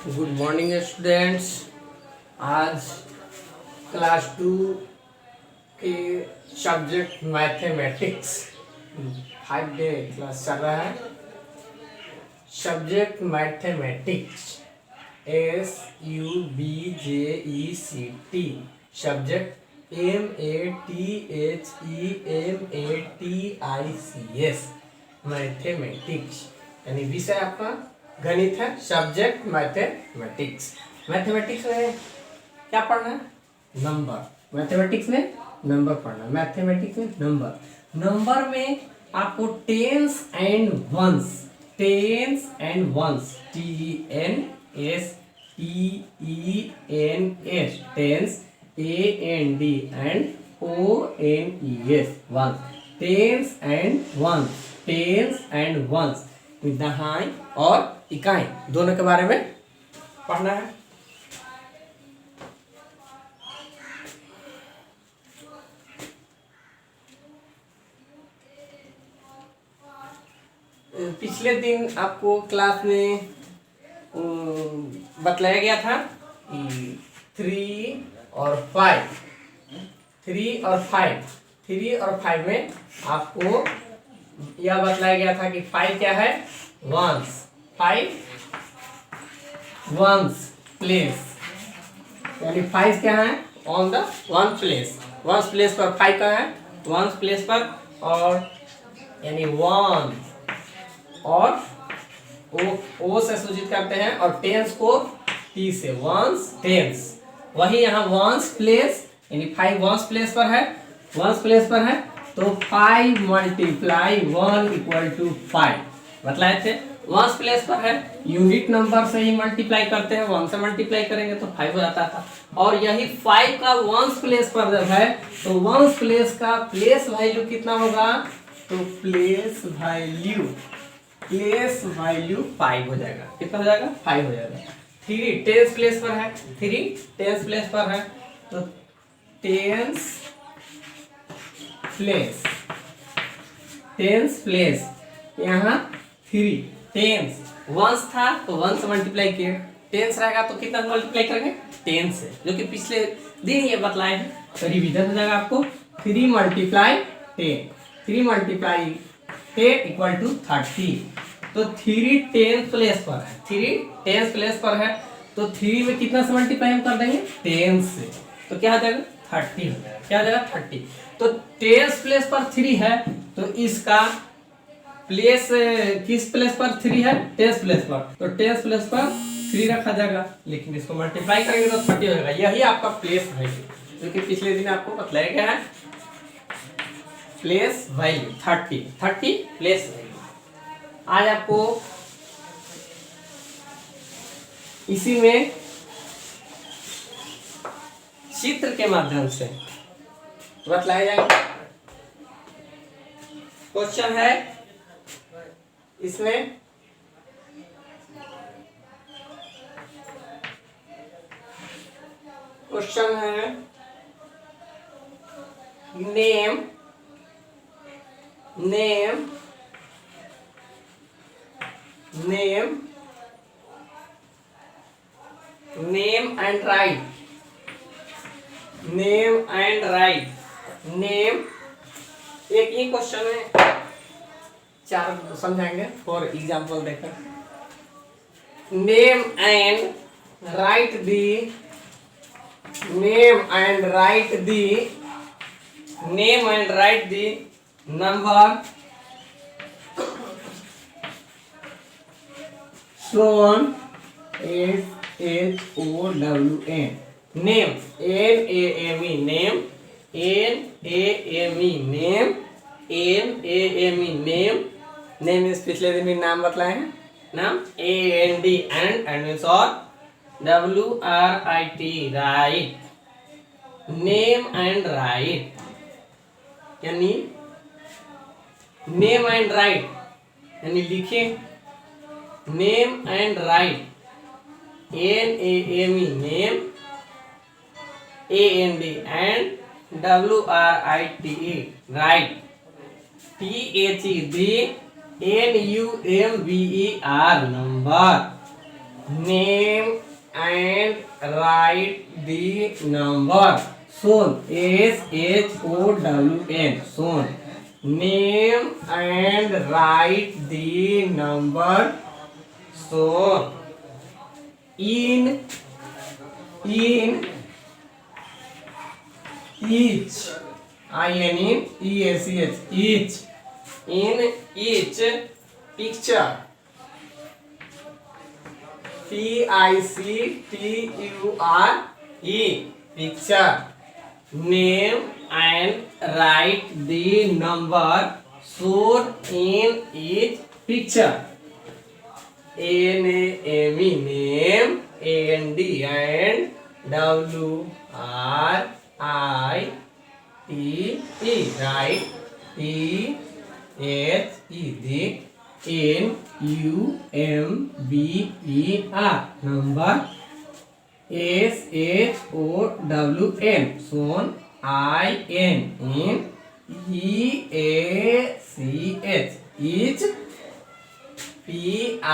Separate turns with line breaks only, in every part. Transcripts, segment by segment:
Good morning students. आज class 2 के subject mathematics 5 day class चल रहा है। Subject mathematics SUBJECT subject MATHEMATICS mathematics यानी विषय आपका गणित है। Subject mathematics. मैथमेटिक्स में क्या पढ़ना है? नंबर। मैथमेटिक्स में नंबर पढ़ना है। मैथमेटिक्स में नंबर में आपको tens and ones TENS tens AND and ONES ones tens and ones दहाई और इकाई दोनों के बारे में पढ़ना है। पिछले दिन आपको क्लास में बतलाया गया था कि 3 और 5 में आपको यह बतलाया गया था कि 5 क्या है? वंस। 5 वंस प्लेस यानी 5 क्या है? On the one place. Ones place पर 5 का है वंस प्लेस पर, और यानी 1 और ओ से सूचित करते हैं, और टेंस को टी से वंस टेंस। वही यहाँ वंस प्लेस यानी 5 वंस प्लेस पर है तो 5 मल्टीप्लाई 1 इक्वल टू 5 बतलाए थे। वंस प्लेस पर है, यूनिट नंबर से ही मल्टीप्लाई करते हैं, 1 से मल्टीप्लाई करेंगे तो 5 हो जाता था। और यही 5 का वंस प्लेस पर जब है तो वंस प्लेस का प्लेस वैल्यू कितना होगा? तो प्लेस वैल्यू 5 हो जाएगा। कितना हो जाएगा? 5 हो जाएगा। 3 टेंस प्लेस पर है, तो टेंस प्लेस यहाँ 3 टेंस वंस था तो 1 से मल्टीप्लाई किए, टेंस रहेगा तो कितना मल्टीप्लाई करेंगे? 10 से, जो कि पिछले दिन ये बतलाए हैं। तो रिवीजन हो जाएगा आपको 3 मल्टीप्लाई 10 इक्वल टू 30। तो 3 टेंस प्लेस पर है तो 3 में कितना से मल्टीप्लाई हम कर देंगे? 10 से, तो क्या हो जाएगा? 30 हो जाएगा। क्या हो जाएगा? 30। तो टेंस प्लेस पर 3 है तो इसका प्लेस किस प्लेस पर 3 है? टेंस प्लेस पर, तो टेंस प्लेस पर 3 रखा जाएगा, लेकिन इसको मल्टीप्लाई करेंगे तो 30 हो जाएगा। यही आपका प्लेस वैल्यू, जो कि पिछले दिन आपको बतलाया गया है। Place value 30 place value. आज आपको इसी में चित्र के माध्यम से बतलाया जाएगा। क्वेश्चन है इसमें, क्वेश्चन है नेम एंड राइट। एक ही क्वेश्चन है, 4 समझाएंगे फॉर एग्जांपल देखकर। Name and write the number shown SHOWN name name इस पिछले दिन भी नाम बतलाए हैं। नाम AND एंड मींस और WRIT write. Name and write यानी लिखे name and write NAME name AND and WRITE write. THE NUMBER number name and write the number shown, SHOWN, shown, name and write the number shown in each, each, in each picture, PICTURE, picture, name and write the number shown in each picture. NAME, name, AND and WRITE, right, THE, NUMBER, number, SHOWN, shown, INEACH, each, PICTURE,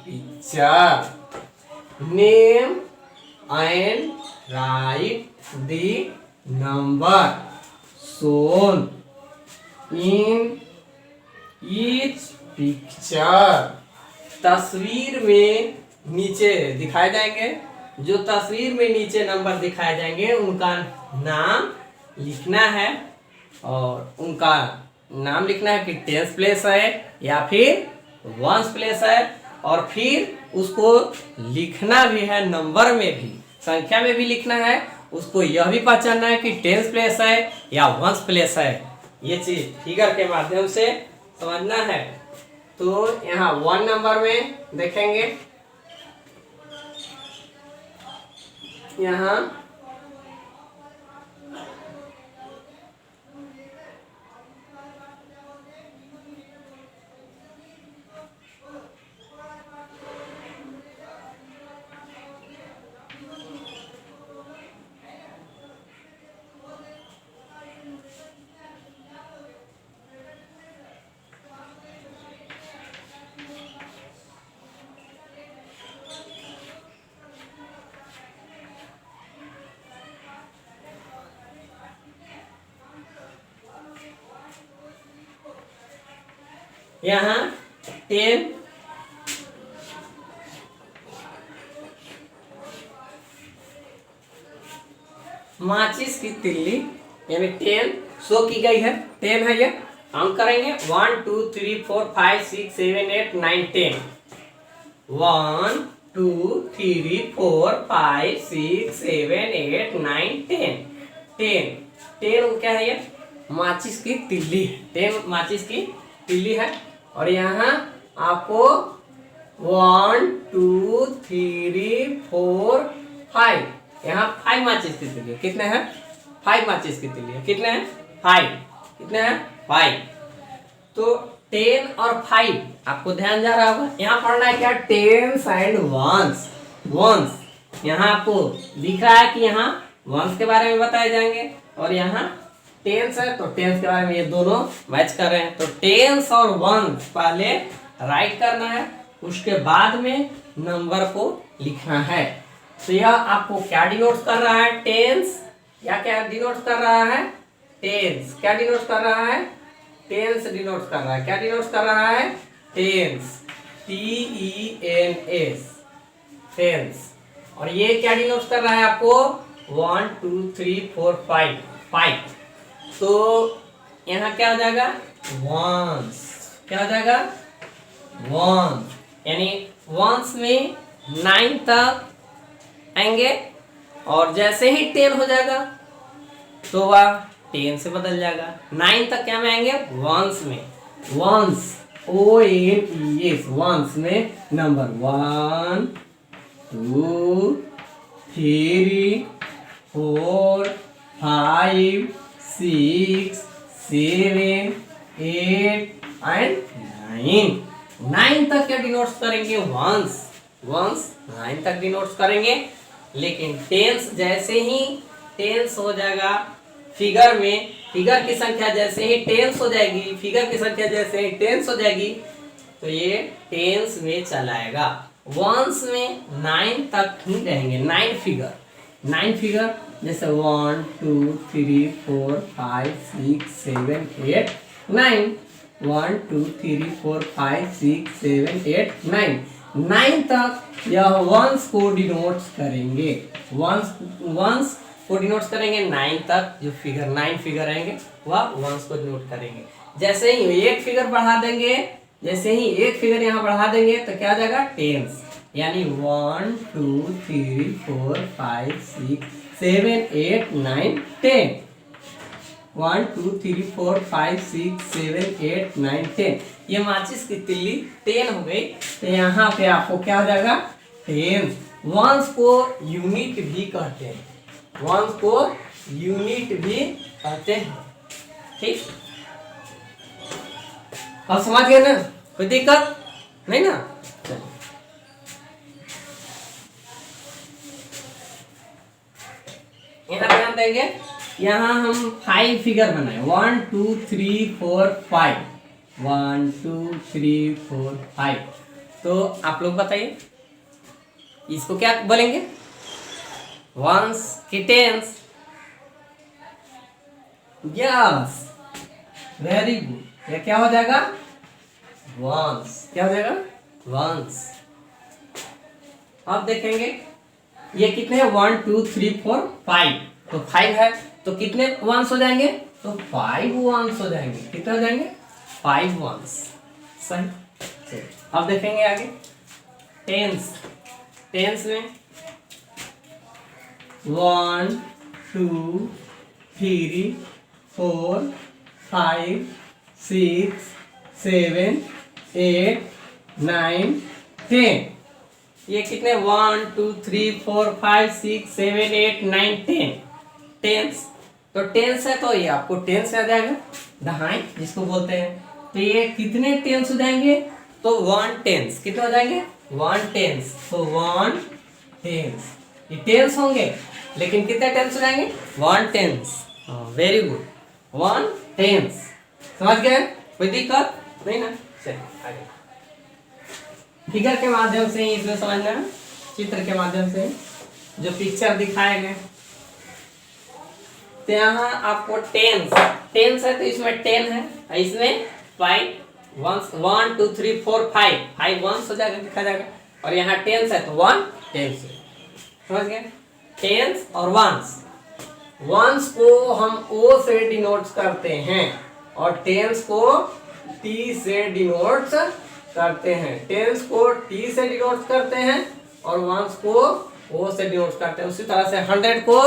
picture, name and write the number shown in each picture. तस्वीर में नीचे दिखाए जाएंगे, जो तस्वीर में नीचे number दिखाए जाएंगे उनका नाम लिखना है, और उनका नाम लिखना है कि टेंस प्लेस है या फिर वंस प्लेस है, और फिर उसको लिखना भी है, नंबर में भी, संख्या में भी लिखना है। उसको यह भी पहचानना है कि टेंस प्लेस है या वंस प्लेस है। ये चीज फिगर के माध्यम से समझना है। तो यहाँ 1 नंबर में देखेंगे, यहाँ यहाँ 10, माचिस की तिल्ली यानी 10 शो की गई है, 10 है ये। हम करेंगे 1 2 3 4 5 6 7 8 9 10, 1 2 3 4 5 6 7 8 9 10, 10 क्या है ये? माचिस की तिल्ली, 10 माचिस की तिल्ली है। और यहाँ आपको 1 2 3 4 5, यहाँ 5 माचिस की तिल्ली, कितने हैं? 5 माचिस की तिल्ली है, कितने हैं? 5, कितने हैं? 5। तो 10 और 5 आपको ध्यान जा रहा होगा। यहाँ पढ़ना है क्या? Tens and ones, ones. यहाँ आपको दिख रहा है कि यहाँ वंस के बारे में बताए जाएंगे, और यहाँ टेंस है तो टेंस के बारे में ये दोनों मैच कर रहे हैं। तो टेंस और वंस पहले राइट करना है, उसके बाद में नंबर को लिखना है। तो यह आपको क्या डिनोट कर रहा है? टेंस, या क्या डिनोट कर रहा है? टेंस। क्या डिनोट कर रहा है? टेंस डिनोट कर रहा है। क्या डिनोट कर रहा है? Tens, TENS, tens. और ये क्या डिनोट कर रहा है आपको? 1 2 3 4 5, 5। तो यहाँ क्या हो जाएगा? वंस। क्या हो जाएगा? वंस, यानी वंस में 9 तक आएंगे, और जैसे ही 10 हो जाएगा तो वह 10 से बदल जाएगा। 9 तक क्या में आएंगे? वंस में। वंस, ONES, वंस में नंबर 1 2 3 4 5 6 7 8 एंड 9। 9 तक क्या डिनोट्स करेंगे? वंस, वंस 9 तक डिनोट्स करेंगे। लेकिन टेंस जैसे ही टेंस हो जाएगा फिगर में, फिगर की संख्या जैसे ही टेंस हो जाएगी, फिगर की संख्या जैसे ही टेंस हो जाएगी, तो ये टेंस में चलाएगा। वंस में 9 तक ही रहेंगे, 9 फिगर जैसे 1 2 3 4 5 6 7 8 9, 1 2 3 4 5 6 7 8 9, 9 तक यह वंस को डिनोट्स करेंगे। वंस को डिनोट्स करेंगे 9 तक, जो फिगर 9 फिगर रहेंगे वह वंस को डिनोट करेंगे। जैसे ही एक फिगर बढ़ा देंगे, जैसे ही एक फिगर यहाँ बढ़ा देंगे तो क्या आ जाएगा टेंस, यानी 1 2 3 4 5 6 7 8 9 10, 1 2 3 4 5 6 7 8 9 10। ये माचिस की तिल्ली 10 हो गई, तो यहाँ पे आपको क्या हो जाएगा टेंस। वंस को यूनिट भी कहते हैं, वंस को यूनिट भी कहते हैं। ठीक, अब समझ गए ना, कोई दिक्कत नहीं ना। यहाँ ध्यान देंगे, यहाँ हम 5 फिगर बनाए 1 2 3 4 5, 1 2 3 4 5। तो आप लोग बताइए इसको क्या बोलेंगे, वंस की टेंस। यस, वेरी गुड, ये क्या हो जाएगा वंस, क्या हो जाएगा वंस। अब देखेंगे ये कितने हैं 1 2 3 4 5, तो 5 है तो कितने वंस हो जाएंगे, तो 5 वंस हो जाएंगे। कितने हो जाएंगे 5 वंस, सही। अब देखेंगे आगे टेंस। टेंस में 1 2 3 4 5 6 7 8 9 10, ये कितने 1 2 3 4 5 6 7 8 9 10 टेंस। तो टेंस है तो ये आपको टेंस आ जाएगा, दहाई जिसको बोलते हैं। तो ये कितने टेंस हो जाएंगे, तो 1 टेंस। कितने हो जाएंगे 1 टेंस, तो 1 टेंस ये टेंस होंगे, लेकिन कितने टेंस हो जाएंगे 1 टेंस। Very good, 1 tense. समझ गए, कोई दिक्कत नहीं ना। चलिए आगे फिगर के माध्यम से ही इसमें समझना है, चित्र के माध्यम से जो पिक्चर दिखाए गए। तो यहाँ आपको टेंस है तो इसमें 10 है, इसमें 5 वंस 1 2 3 4 5 वंस हो जाएगा, लिखा जाएगा। और यहाँ टेंस है तो 1 टेंस, समझ गए। टेंस और वंस, वंस को हम ओ से डिनोट करते हैं और टेंस को टी से डिनोट करते हैं। टेंस को टी से डिनोट करते हैं और वंस को ओ से डिनोट करते हैं। उसी तरह से 100 को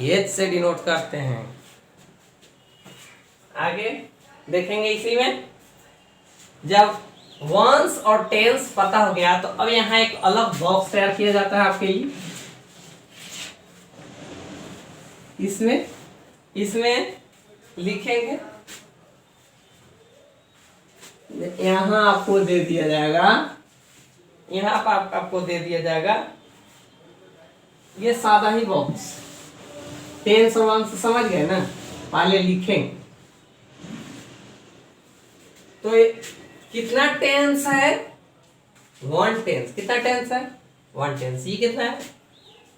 एच से डिनोट करते हैं। आगे देखेंगे इसी में, जब वंस और टेंस पता हो गया तो अब यहाँ एक अलग बॉक्स तैयार किया जाता है आपके लिए। इसमें लिखेंगे, यहाँ आपको दे दिया जाएगा, यहाँ पर आपको दे दिया जाएगा ये सादा ही बॉक्स। टेंस और वंस समझ गए ना, पहले लिखेंगे। तो कितना टेंस है 1 टेंस, कितना टेंस है 1 टेंस। ये कितना है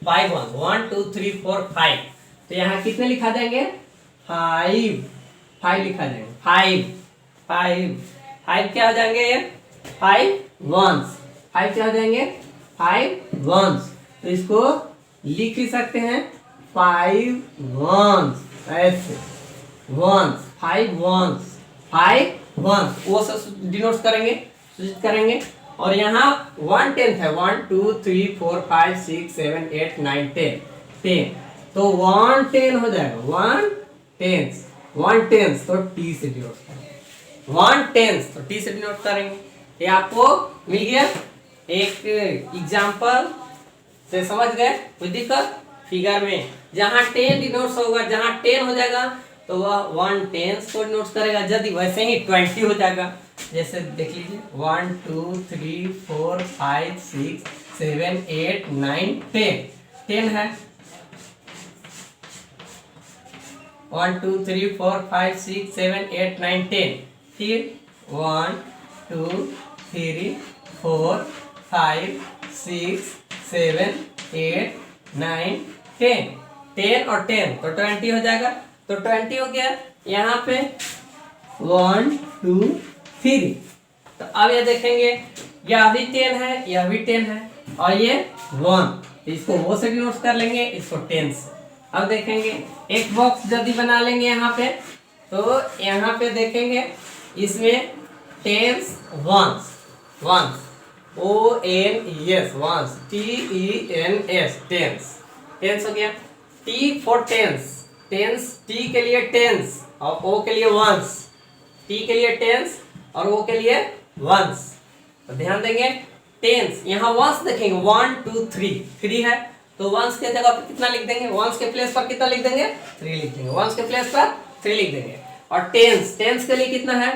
5 वंस, 1 2 3 4 5। तो यहाँ कितने लिखा जाएंगे 5 लिखा जाएंगे। 5 क्या हो जाएंगे ये 5 वंस, 5 क्या हो जाएंगे 5 वंस। तो इसको लिख भी सकते हैं 5 वंस, ऐसे वंस 5 वंस वो सब डिनोट करेंगे, सूचित करेंगे। और यहाँ 1 टेंथ है 1 2 3 4 5 6 7 8 9 10, तो 1 10 हो जाएगा 1 टेंस तो टी से डिनोट करेंगे। 1 टेंस तो टी से डिनोट करेंगे। ये आपको मिल गया एक एग्जाम्पल से, समझ गए, कोई दिक्कत। फिगर में जहाँ 10 डिनोट्स होगा, जहाँ 10 हो जाएगा तो वह 1 टेंस को डिनोट करेगा। यदि वैसे ही 20 हो जाएगा, जैसे देख लीजिए 1 2 3 4 5 6 7 8 9 10 है 1 2 3 4 5 6 7 8 9 10। फिर 1 2 3 4 5 6 7 8 9 10 10 और 10 तो 20 हो जाएगा। तो 20 हो गया। यहाँ पे 1 2 3। तो अब ये देखेंगे यह भी 10 है, यह भी 10 है और ये 1, इसको वो से डिनोट कर लेंगे, इसको 10 से। अब देखेंगे एक बॉक्स यदि बना लेंगे यहाँ पे, तो यहाँ पे देखेंगे इसमें tens ones, ones ONES ones TENS tens, tens हो गया। T for tens, tens T के लिए टेंस और O के लिए वंस, T के लिए टेंस और O के लिए वंस। तो ध्यान देंगे टेंस, यहाँ वंस देखेंगे 1 2 3, 3 है तो वंस के जगह पर कितना लिख देंगे, वंस के प्लेस पर कितना लिख देंगे, 3 लिख देंगे, वंस के प्लेस पर 3 लिख देंगे। और टेंस, टेंस के लिए कितना है,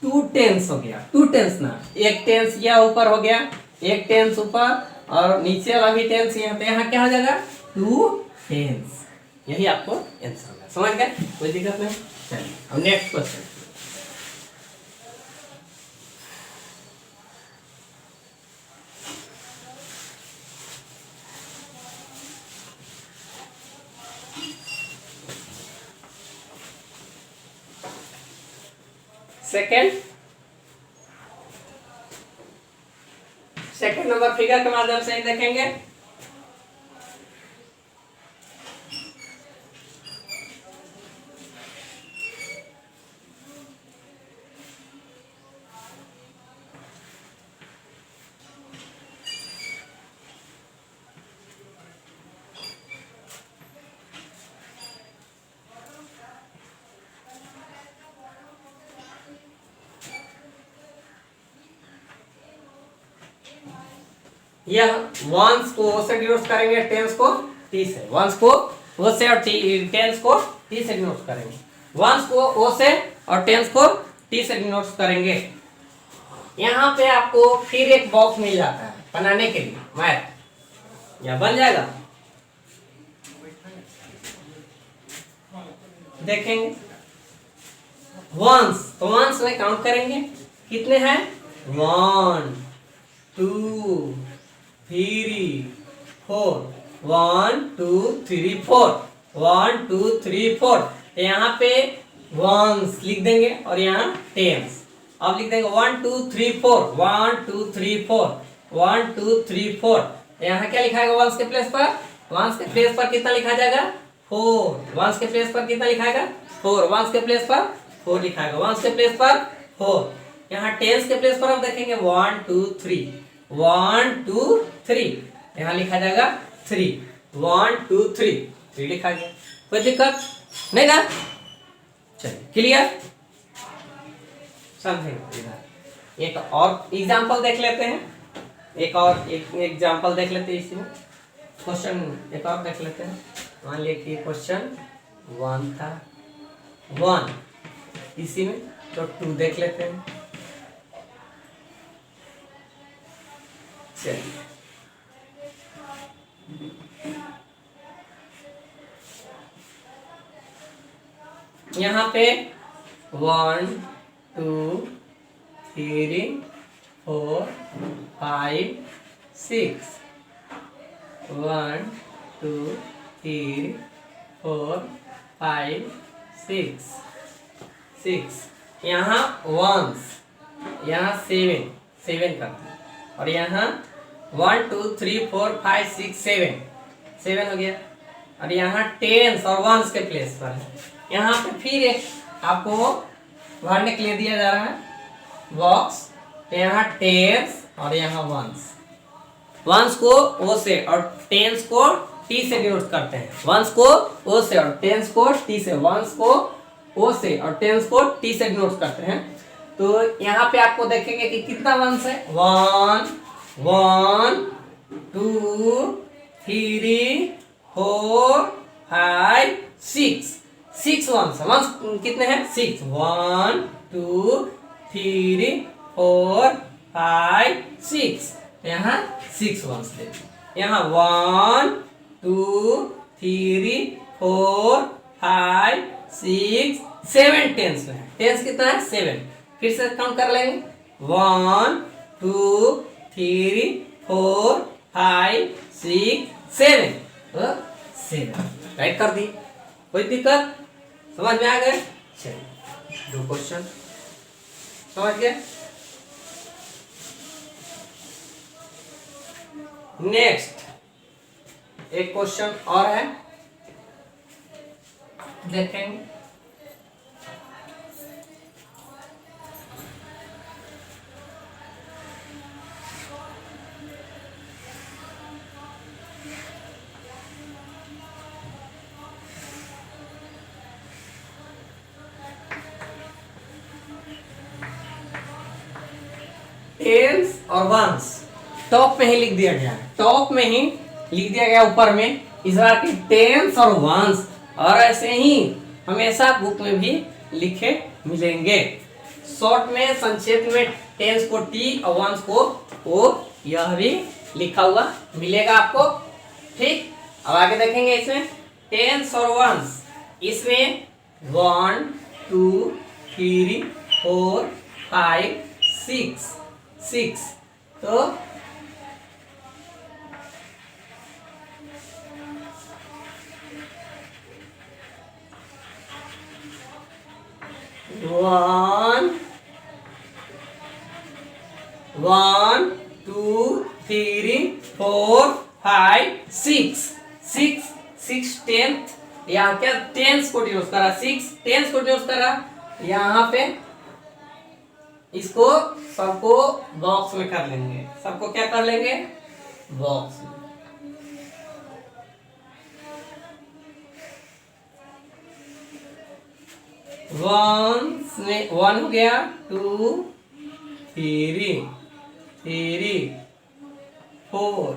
2 टेंस हो गया, 2 टेंस ना, एक टेंस यह ऊपर हो गया, एक टेंस ऊपर और नीचे वाला भी टेंस यहाँ, तो यहाँ क्या हो जाएगा 2 टेंस। यही आपको आंसर होगा, समझ गए, कोई दिक्कत नहीं। चलिए अब next question. Second number figure के माध्यम से देखेंगे। यह वंस को ओ से डिनोट करेंगे, टेंस को टी से, वंस को ओ से और टेंस को टी से डिनोट करेंगे, वंस को ओ से और टेंस को टी से डिनोट करेंगे। यहाँ पे आपको फिर एक बॉक्स मिल जाता है बनाने के लिए मैथ, यह बन जाएगा। देखेंगे वंस, तो वंस में काउंट करेंगे कितने हैं, 1 2 3 4, 1 2 3 4, 1 2 3 4। यहाँ पे वंस लिख देंगे और यहाँ टेंस। अब लिख देंगे 1 2 3 4, 1 2 3 4, 1 2 3 4। यहाँ क्या लिखाएगा वंस के प्लेस पर, वंस के प्लेस पर कितना लिखा जाएगा 4, वंस के प्लेस पर कितना लिखाएगा 4, वंस के प्लेस पर 4 लिखाएगा, वंस के प्लेस पर 4। यहाँ टेंस के प्लेस पर हम देखेंगे 1 2 3, 1 2 3, यहाँ लिखा जाएगा 3, 1 2 3, 3 लिखा गया, कोई दिक्कत नहीं ना। चलिए क्लियर, समझेंगे। एक और एग्जांपल देख लेते हैं, एक और एक एग्जांपल देख लेते हैं, इसमें क्वेश्चन एक और देख लेते हैं। मान लिया कि क्वेश्चन 1 था, 1 इसी में, तो 2 देख लेते हैं। चलिए यहाँ पे 1 2 3 4 5 6, 1 2 3 4 5 6 6, यहाँ वंस, यहाँ 7 7 करते हैं और यहाँ 1 2 3 4 5 6 7 7 हो गया। और यहाँ टेंस और वंस के प्लेस पर है, यहाँ पे फिर एक आपको भरने के लिए दिया जा रहा है बॉक्स, तो यहाँ टेंस और यहाँ वंस, वंस को ओ से और टेंस को टी से डिनोट करते हैं, वंस को ओ से और टेंस को टी से, वंस को ओ से और टेंस को टी से डिनोट करते हैं। तो यहाँ पे आपको देखेंगे कि कितना वंस है, 1 1 2 3 4 5 6, 6 वंस, वंस कितने हैं 6, 1 2 3 4 5 6, यहाँ 6 वंस लेते, यहाँ 1 2 3 4 5 6 7 टेंस में है, टेंस कितना है 7, फिर से काउंट कर लेंगे 1 2 3 4 5 6 7 7 राइट कर दी। कोई दिक्कत समझ में आ गए? चलिए दो क्वेश्चन समझ गए। नेक्स्ट एक क्वेश्चन और है, देखेंगे। टेंस और वंस टॉप में ही लिख दिया गया है, टॉप में ही लिख दिया गया ऊपर में इस बार की टेंस और वंस, और ऐसे ही हमेशा बुक में भी लिखे मिलेंगे। शॉर्ट में संक्षेप में टेंस को टी और वंस को ओ, यह भी लिखा हुआ मिलेगा आपको। ठीक, अब आगे देखेंगे इसमें टेंस और वंस। इसमें 1 2 3 4 5 6 तो 1 1 2 3 4 5 6 टेंथ, यहाँ क्या टेंस को यूज करा, 6 टेंस को यूज करा। यहाँ पे इसको सबको बॉक्स में कर लेंगे, सबको क्या कर लेंगे, बॉक्स में। वन हो गया, 2 3 4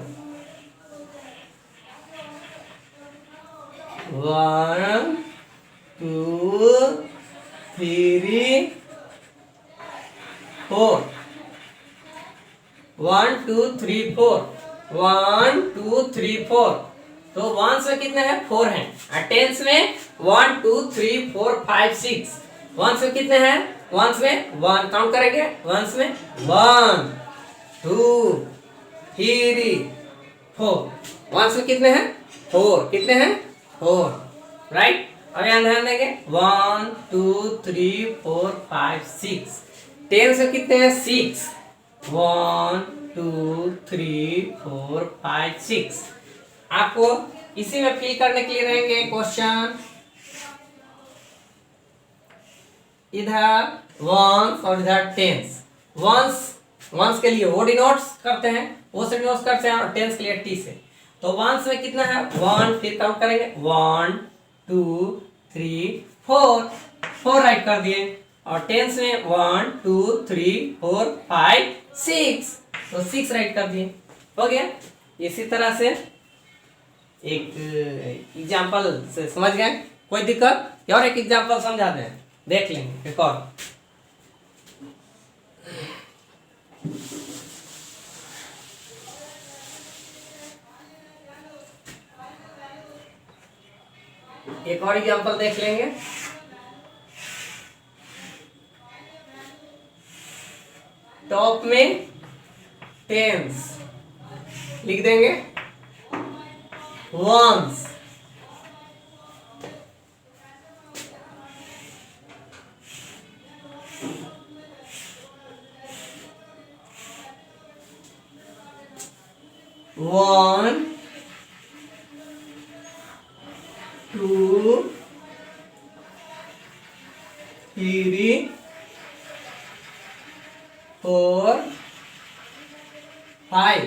1 2 3 4 1 2 3 4 1 2 3 4। तो वंस में कितने हैं, 4 हैं, और टेंस में 1 2 3 4 5 6। वंस में कितने हैं, वंस में 1 काउंट करेंगे, वंस में 1 2 3 4। वंस में कितने हैं, 4, कितने हैं, 4, राइट। और यहाँ ध्यान देंगे 1 2 3 4 5 6। टेंस में कितने हैं, 6, 1 2 3 4 5 6। आपको इसी में फिल करने के लिए रहेंगे क्वेश्चन। इधर वंस और इधर टेंस। वंस के लिए वो डिनोट्स करते हैं, वो से डिनोट्स करते हैं, और टेंस के लिए टी से। तो वंस में कितना है, 1, फिर काउंट करेंगे 1 2 3 4 राइट कर दिए। और टेंस में 1 2 3 4 5 6, तो 6 राइट कर दिए, हो गया। इसी तरह से एक एग्जाम्पल से समझ गए, कोई दिक्कत? और एक एग्जाम्पल समझा दें, देख लेंगे एक और। एक और एग्जाम्पल देख लेंगे। टॉप में टेंस लिख देंगे, वंस वन 2 3 4 5।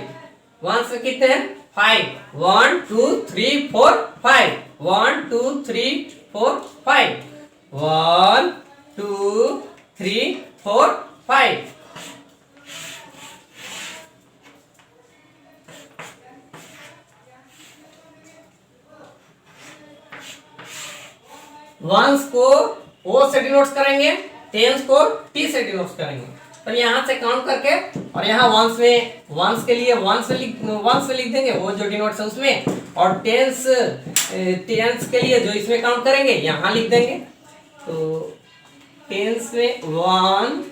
वंस में कितने हैं, 5, 1 2 3 4 5, 1 2 3 4 5, 1 2 3 4 5। वंस को ओ से डिनोट करेंगे, टेंस को टी से डिनोट करेंगे। तो यहाँ से काउंट करके, और यहाँ वंस के लिए वंस में लिख देंगे वो जो डिनोट्स है उसमें, और टेंस के लिए जो इसमें काउंट करेंगे यहाँ लिख देंगे। तो टेंस में 1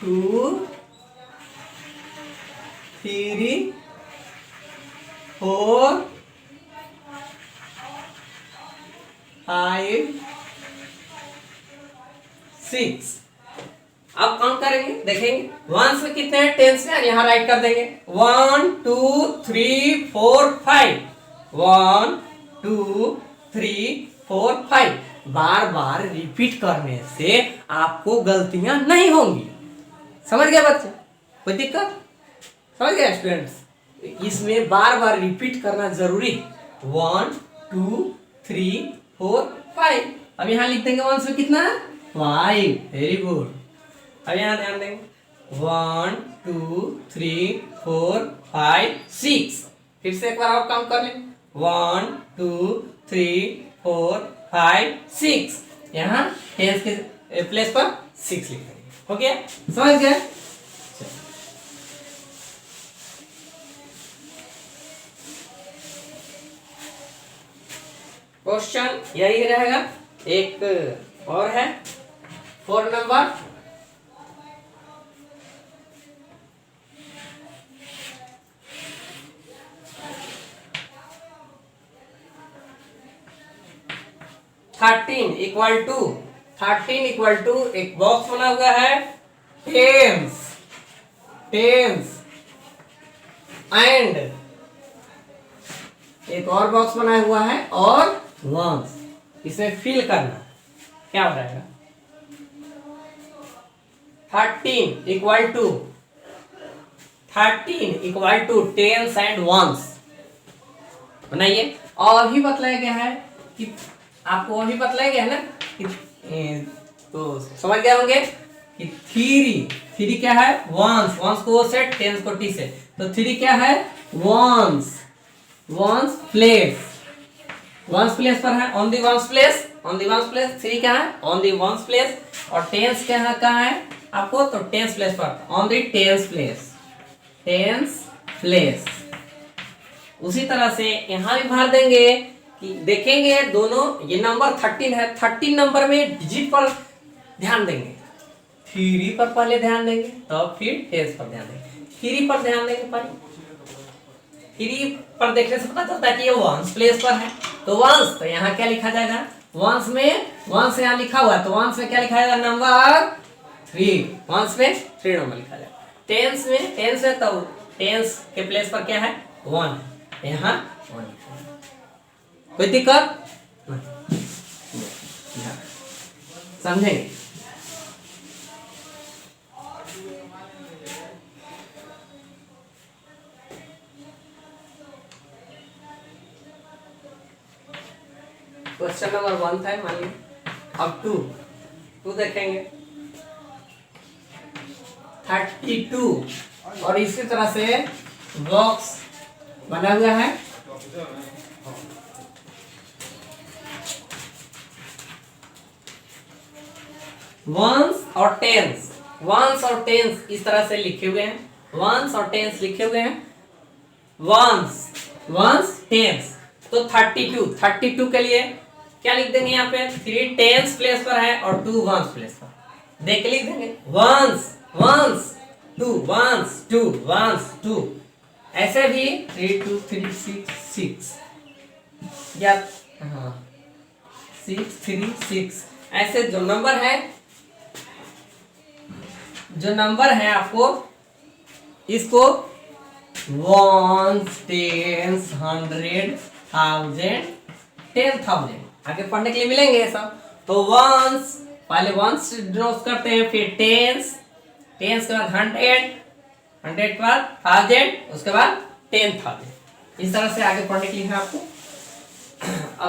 2 3 4 5 6। अब काउंट करेंगे, देखेंगे वंस में कितने हैं, टेंस में, यहाँ राइट कर देंगे 1 2 3 4 5। 1 2 3 4 5। बार बार रिपीट करने से आपको गलतियां नहीं होंगी। समझ गए बच्चे? कोई दिक्कत? समझ गए स्टूडेंट्स? इसमें बार बार रिपीट करना जरूरी। 1 2 3 4 5। अब यहाँ लिख देंगे वंस में कितना है, 5। Very good. अब यहाँ ध्यान देंगे 1 2 3 4 5 6। फिर से एक बार और काउंट कर लें 1 2 3 4 5 6। यहाँ टेंस के प्लेस पर 6 लिख देंगे। हो गया? समझ गए? क्वेश्चन यही रहेगा। एक और है 4 नंबर। थर्टीन इक्वल टू एक बॉक्स बना हुआ है टेंस एंड एक और बॉक्स बना हुआ है और वंस। इसमें फिल करना क्या हो जाएगा, 13 equal to tens and ones बनाइए। और अभी बतलाया गया है कि आपको अभी बतलाया गया है ना कि तो समझ गए होंगे कि थ्री क्या है, वंस को से, टेंस को टी से, तो थ्री क्या है, वंस प्लेस पर है, on the ones place. Three क्या है, ऑन दी वंस प्लेस। और टेंस क्या है, कहाँ है आपको, तो टेंस प्लेस पर, ऑन दी टेंस प्लेस। उसी तरह से यहाँ भी भर देंगे कि देखेंगे दोनों, ये नंबर 13 है, 13 नंबर में डिजिट पर ध्यान देंगे, 3 पर पहले ध्यान देंगे, तब फिर टेंस पर ध्यान देंगे। 3 पर ध्यान देंगे, पहले 3 पर देखने से पता चलता है कि ये वंस प्लेस पर है, तो वंस, तो यहाँ क्या लिखा जाएगा, वंस यहाँ लिखा हुआ है, तो वंस में क्या लिखा जाएगा, नंबर 3। वंस में 3 नंबर लिखा जाएगा। टेंस में तो टेंस के प्लेस पर क्या है, 1, यहाँ 1। कोई दिक्कत समझेंगे? क्वेश्चन नंबर 1 था, मान लीजिए। अब 2 देखेंगे 32 और इसी तरह से बॉक्स बना हुआ है। वंस और टेंस इस तरह से लिखे हुए हैं, वंस और टेंस लिखे हुए हैं, वंस टेंस। तो 32 के लिए क्या लिख देंगे, यहाँ पे 3 टेंस प्लेस पर है और 2 वंस प्लेस पर, देख लिख देंगे वंस 2 ऐसे भी 3 2 3 6 या 6 3 6 ऐसे जो नंबर है आपको इसको 1 10 100 1000 10,000 आगे पढ़ने के लिए मिलेंगे सब। तो वंस, पहले वंस डिनोट करते हैं, फिर टेंस के बाद 100 के बाद 1000, उसके बाद 10,000। इस तरह से आगे पढ़ने के लिए है आपको।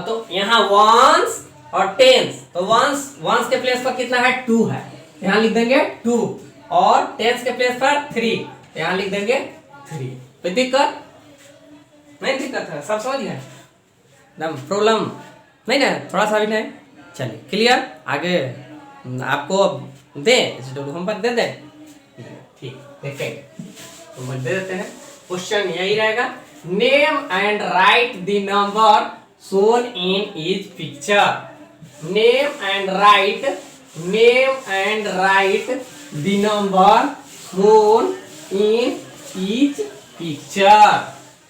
तो यहाँ वंस और टेंस, तो वंस के प्लेस पर कितना है, 2 है, यहाँ लिख देंगे 2, और टेंस के प्लेस पर 3, यहाँ लिख देंगे 3। कोई दिक्कत नहीं? दिक्कत है, सब समझ गए? प्रॉब्लम नहीं ना, थोड़ा सा भी नहीं? चलिए क्लियर। आगे आपको दे हम पर दे दें, ठीक देखेंगे, तो दे देते हैं। क्वेश्चन यही रहेगा, name and write the number shown in each picture. Name and write the number shown in each picture.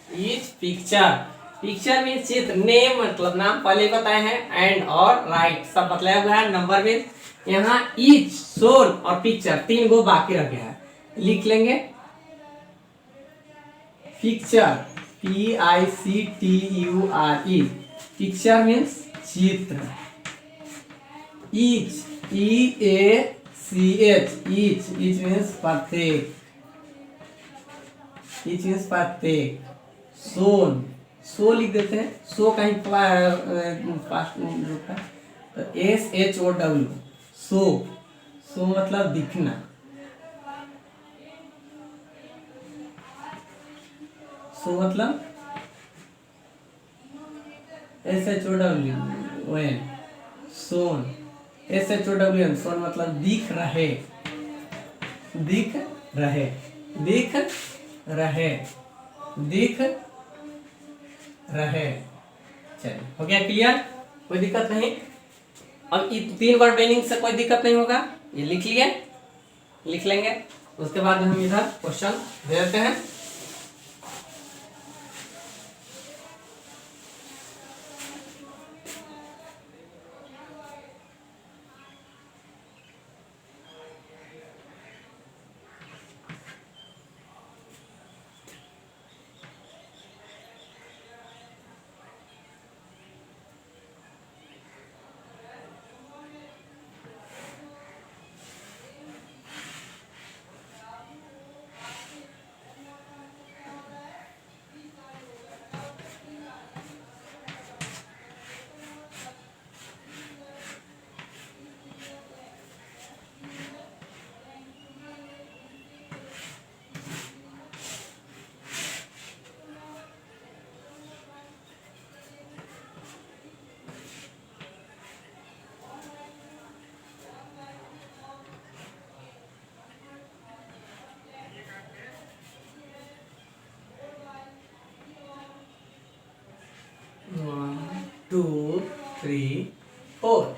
Each picture. Picture means चित्र, नेम मतलब नाम पहले बताए हैं, एंड और राइट सब बतलाया हुआ है, नंबर मीन्स यहाँ ईच, सोल और पिक्चर 3 गो बाकी रह गया है, लिख लेंगे। पिक्चर PICTURE, पिक्चर मीन्स चित्र। ईच EACH, ईच मीन्स प्रत्येक, ईच मीन्स प्रत्येक। सोन, सो लिख देते हैं, सो कहीं पास्ट रुका तो SHOW, सो, सो मतलब दिखना, सो मतलब SHOWN, सोन, SHOWN, सोन मतलब दिख रहे, दिख रहे, दिख रहे, दिख रहे। चलिए, हो गया क्लियर, कोई दिक्कत नहीं। अब 3 वर्ड मीनिंग से कोई दिक्कत नहीं होगा, ये लिख लिए, लिख लेंगे। उसके बाद हम इधर क्वेश्चन दे देते हैं। Two, three, four.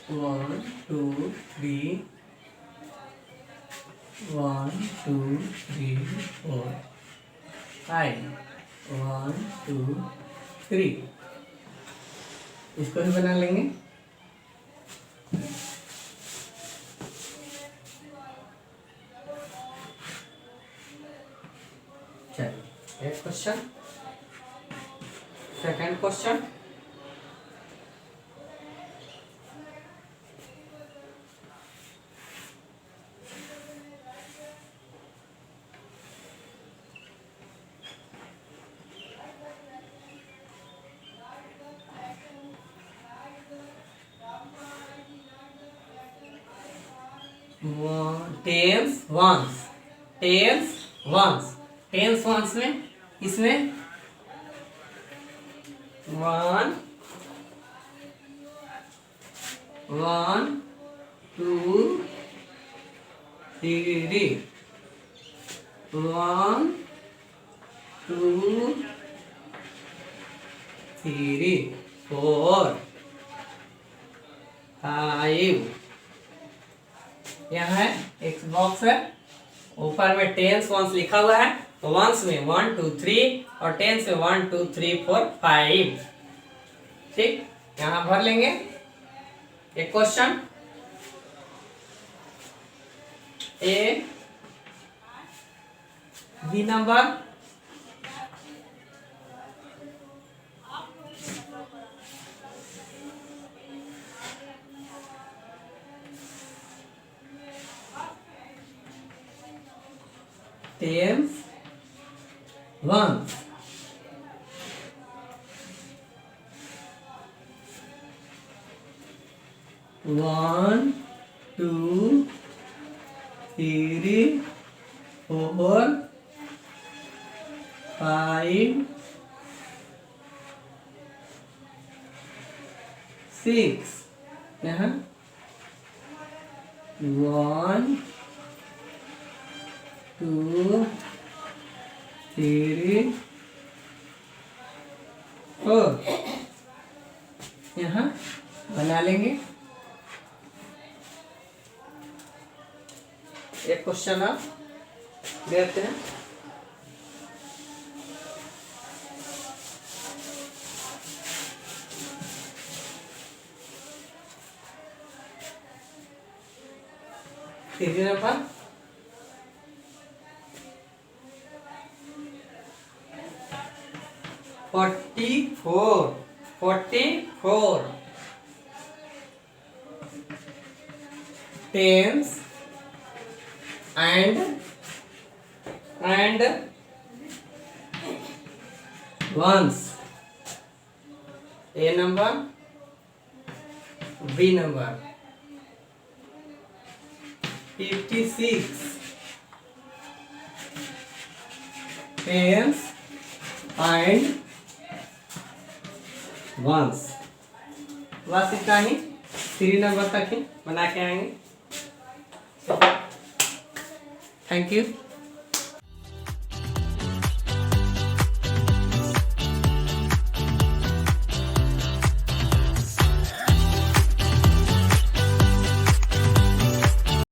1, 2, 3. 1, 2, 3, 4. 5. 1, 2, 3. इसको भी बना लेंगे। चलिए, एक question, second question. Tens ones, tens ones, tens ones में इसमें 1, 2, 3, 1, 2, 3, 4, 5। यहाँ है एक बॉक्स है, ऊपर में टेंस वंस लिखा हुआ है, तो वंस में 1, 2, 3 और टेंस में 1, 2, 3, 4, 5। ठीक, यहाँ भर लेंगे। एक question, A B number tens ones, 1, 2, 3, 4, 5, 6। यहाँ 1, 2, 3, 4। यहाँ बना लेंगे। एक क्वेश्चन अब देखते हैं। तीसरी number 44 tens and ones. A number, B number. 56 tens and ones. बस इतना ही, 3 नंबर तक ही बना के आएंगे। Thank you.